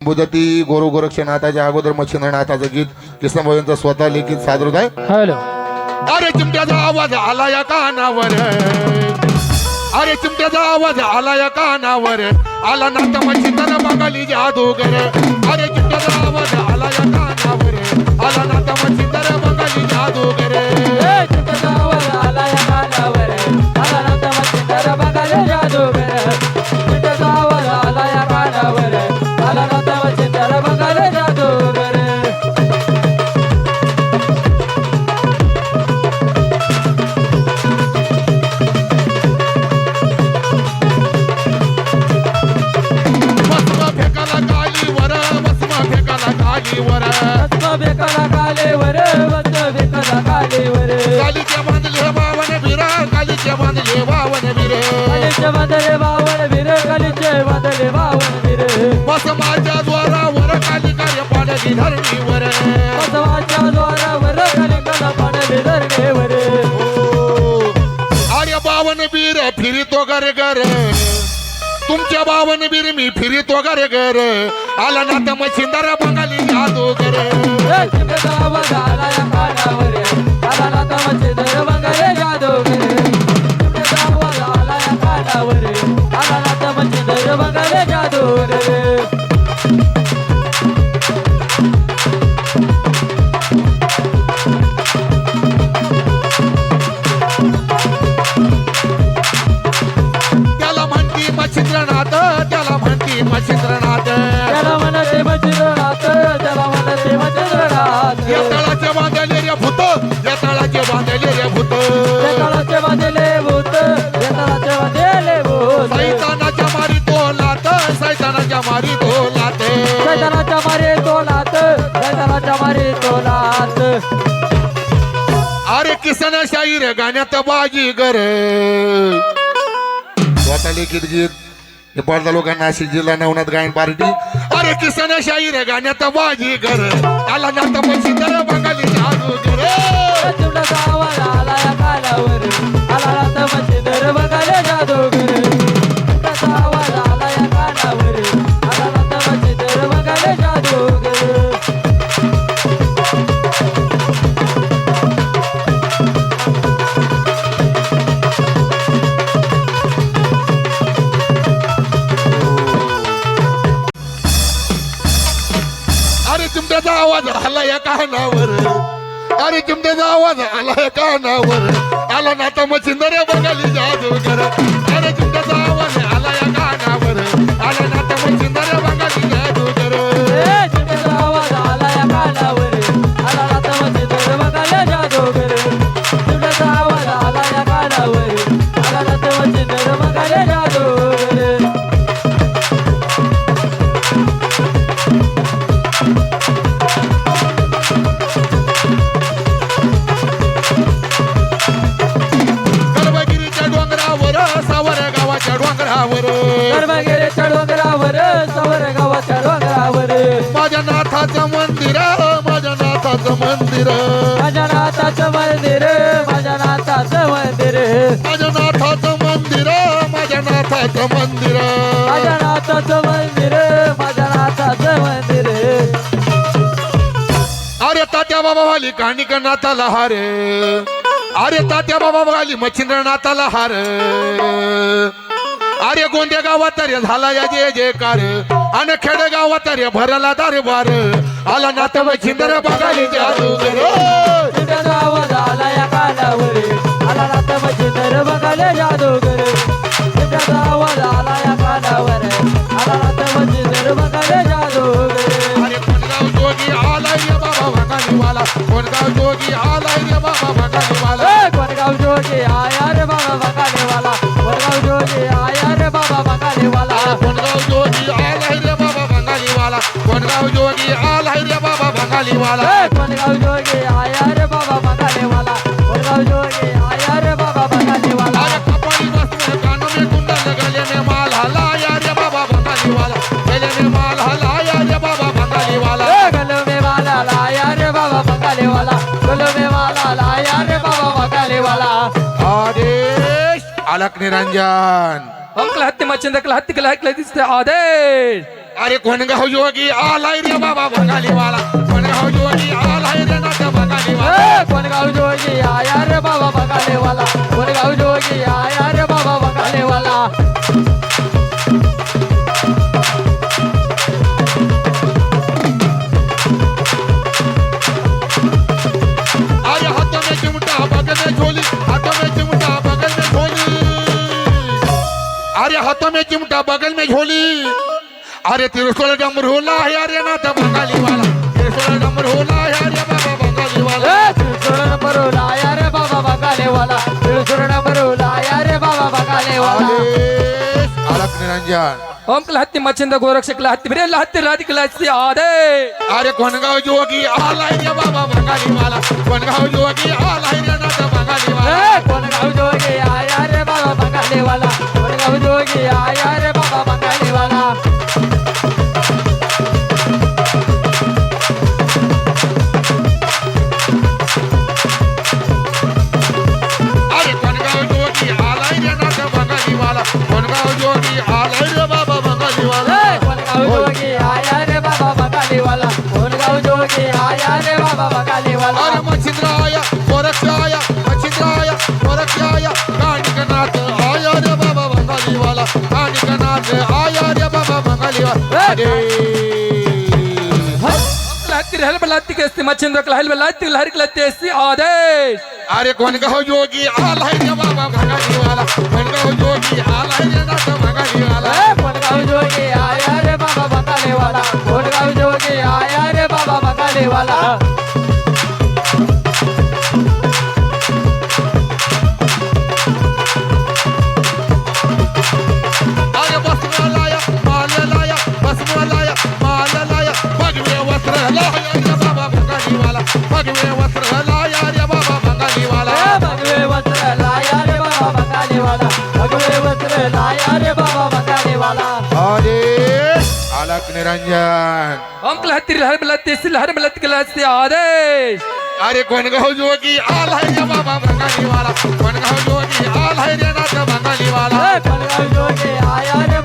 बुधती गोरु गोरक्षनाथाच्या अगोदर मच्छिंद्रनाथाचं गीत कृष्णभाऊंचं स्वतः लिखित सादर होत आहे. हॅलो अरे चिमट्याचा आवाज आला या कानावर, अरे चिमट्याचा आवाज आला या कानावर, आला नाता मच्छिंद्र बंगाली जादूगर. अरे चिमट्याचा आवाज आला या कानावर, आला नाता मच्छिंद्र बंगाली जादूगर. चिमट्याचा आवाज आला या कानावर, आला नाता मच्छिंद्र बंगाली जादूगर. चिमट्याचा आवाज आला या कानावर, आला नाता मच्छिंद्र बंगाली जादूगर. फेकाला कालीवर, फेकाला कालीवर, कालीच्या बांधले बावन वीर, कालीच्या बांधले बावन वीर, कालीचे बांधले बावन वीर, कालीचे बांधले बावन वीर. बसमाच्या द्वारावर काली कार्य पाडली धरणीवर, बसवाच्या द्वारावर काली कला पाडली धरणीवर. अरे बावन वीर फिरितो घर घर, तुमच्या बावन वीर मी फिरितो घर घर, आला नाता मच्छिंद्र बंगाली जादूगर. चिमट्याचा आवाज आला या कानावर, आला नाता मच्छिंद्र बंगाली जादूगर. चिमट्याचा आवाज आला या कानावर, आला नाता मच्छिंद्र बंगाली जादूगर. त्याला म्हणती मच्छिंद्रनाथ, त्याला म्हणती मच्छिंद्रनाथ, त्याला म्हणते मच्छिंद्रनाथ, त्याला म्हणते मच्छिंद्रनाथ. या तळाचे बांधले रे भूत, या तळाचे बांधले रे भूत, त्या तळाचे बांधले भूत, त्या तळाचे बांधले भूत. सैतानाच्या मारी तो लात, सैतानाच्या मारी तो लात, सैतानाच्या मारे तोलात, सैतानाच्या मारे तोलात. अरे किसन शाहीर गाण्यात बाजीगर. स्वतः लिखित गीत हे पडदा लोकांना नाशिक जिल्हा नवनाथ गायन पार्टी. अरे किसन शाहीर गाण्यात बाजीगर, आला नाता मच्छिंद्र बंगाली जादूगर. चिमट्याचा आवाज आला या कानावर, आला नाता मच्छिंद्र बंगाली जादूगर. चिमट्याचा आवाज आला या कानावर, आला नाता मच्छिंद्र बंगाली जादूगर. अरे चिमट्याचा आवाज आला या कानावर, अरे चिमट्याचा आवाज आला या कानावर, आला नाता मच्छिंद्र बंगाली जादूगर. अरे चिमट्याचा आवाज आला या कानावर, आला नाता मच्छिंद्र बंगाली जादूगर. चिमट्याचा आवाज आला या कानावर, आला नाता मच्छिंद्र बंगाली जादूगर. चिमट्याचा आवाज आला या कानावर, आला नाता मच्छिंद्र बंगाली जादूगर. गर्भगिरीच्या डोंगरावर, सावर गावाच्या डोंगरावर, कर्मगिरीच्या डोंगरावर, सवर गावाच्या डोंगरावर. माझ्या नाथाचं मंदिर, माझ्या नाथाचं मंदिर, माझ्या नाथाचं मंदिर, माझ्या नाथाचं मंदिर, माझ्या नाथाचं मंदिर, माझ्या नाथाचं मंदिर. माझ्या नाथाचं मंदिर, माझ्या नाथाचं मंदिर. अरे तात्या बाबा वाली कानिक नाथाला हार, अरे तात्या बाबा वाली मच्छिंद्र नाथाला हार. अरे गोंदे गावात रे झाला या जय जयकार, आणि खेड गावात रे भरला दरबार, आला नाथ मच्छिंद्र बंगाली जादूगर. चिमट्याचा आवाज आला या कानावर, आला नाता मच्छिंद्र बंगाली जादूगर. चिमट्याचा आवाज आला या कानावर, आला नाता मच्छिंद्र बंगाली जादूगर. अरे कोणगाव जोगी आलाय रे बाबा बंगालीवाला, कोणगाव जोगी आलाय रे बाबा बंगालीवाला. कोणगाव जोगी आया रे बाबा बंगालीवाला, कोणगाव जोगी आया रे बाबा बंगालीवाला. कोणगाव जोगी आलाय रे बाबा बंगालीवाला, कोणगाव जोगी आलाय रे बाबा बंगालीवाला. कोणगाव जोगी आया रे बाबा बंगालीवाला, कोणगाव जोगी आया रे बाबा बंगालीवाला. अरे कपाळी बसले कानों में कुंडल, गले में माल हलाया रे बाबा बंगालीवाला, गले में माल हलाया रे बाबा बंगालीवाला. गलो में माला लाया रे बाबा बंगालीवाला, गलो में माला लाया रे बाबा बंगालीवाला. आदेश अलक निरंजन अंकल हत्ती मच्छिंद्र हत्ती कला दिसते आदेश. अरे कोणगाव जोगी आलाय रे बाबा बंगालीवाला कोणगाव जोगी आलाय रे नाथ बंगालीवाला कोणगाव जोगी आया रे बाबा बंगालेवाला कोणगाव जोगी आया रे बाबा बंगालेवाला अरे हाथों में चिमटा बगल में झोली हाथों में चिमटा बगल में झोली अरे हाथों में चिमटा बगल में झोली अरे तिरसोल डमरूला है अरे नाथ बंगालीवाला तिरसोल डमरूला है अरे बाबा बंगालीवाला तिळसोड नंबर आया रे बाबा बंगालेवाला तिळसोड नंबर आया रे बाबा बंगालेवाला अलख निरंजन ओम कला हत्ती मच्छिंद गोरक्ष कला हत्ती बिरे हत्ती राधी कला हत्ती आदे अरे कोणगाव जोगी आलाय रे बाबा बंगालीवाला कोणगाव जोगी आलाय रे नाथ बंगालीवाला कोणगाव जोगी आया रे बाबा बंगालेवाला कोणगाव जोगी आया रे बाबा बंगालेवाला अरे कोणगाव जोगी आलाय रे नाथ बंगालीवाला कोणगाव जोगी आलाय रे बाबा बंगालीवाला कोणगाव जोगी आया रे बाबा बंगालेवाला कोणगाव जोगी आया रे बाबा बंगालेवाला अरे मच्छिंद्राया गोरक्षाया मच्छिंद्राया गोरक्षाया कानिकनाथ आया रे बाबा बंगालीवाला कानिकनाथ आया रे बाबा बंगालीवाला अरे हत्ती रहल बलाती के अस्ति मच्छिंद कला हल बलाती लहर कला अस्ति आदेश अरे कोणगाव जोगी आलाय रे बाबा बंगालीवाला कोणगाव जोगी आलाय रे नाथ बंगालीवाला कोणगाव जोगी आया रे बाबा बंगालेवाला कोणगाव जोगी आया रे बाबा बंगालेवाला अरे बसमालाया माललाया बसमालाया माललाया भगवे वस्त्र लाया रे बाबा बंगालीवाला भगवे वस्त्र लाया रे बाबा बंगालीवाला भगवे वस्त्र लाया रे बाबा बंगालेवाला भगवे वस्त्र लाया रे बाबा बंगालेवाला अरे अलख निरंजन ओम कला हत्ती लहर बलाती कला अस्ति आदेश अरे कोणगाव जोगी आलाय रे बाबा बंगालीवाला कोणगाव जोगी आलाय रे नाथ बंगालीवाला कोणगाव जोगी आया रे